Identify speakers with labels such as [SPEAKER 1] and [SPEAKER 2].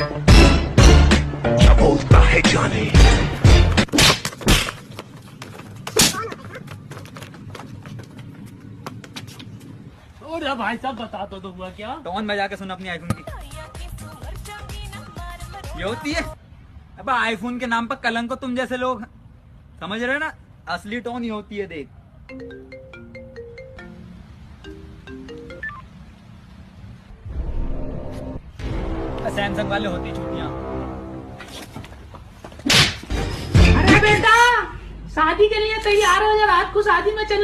[SPEAKER 1] क्या बोलता है जाने।
[SPEAKER 2] और भाई साहब बता तो हुआ क्या।
[SPEAKER 3] टोन बजा के सुन अपनी आईफोन की। ये होती है अब आईफोन के नाम पर कलंक को तुम जैसे लोग समझ रहे हो ना। असली टोन ही होती है देख। सैमसंग वाले होती छुट्टियां।
[SPEAKER 4] अरे बेटा शादी के लिए तैयार हो जा, रात को शादी में चल।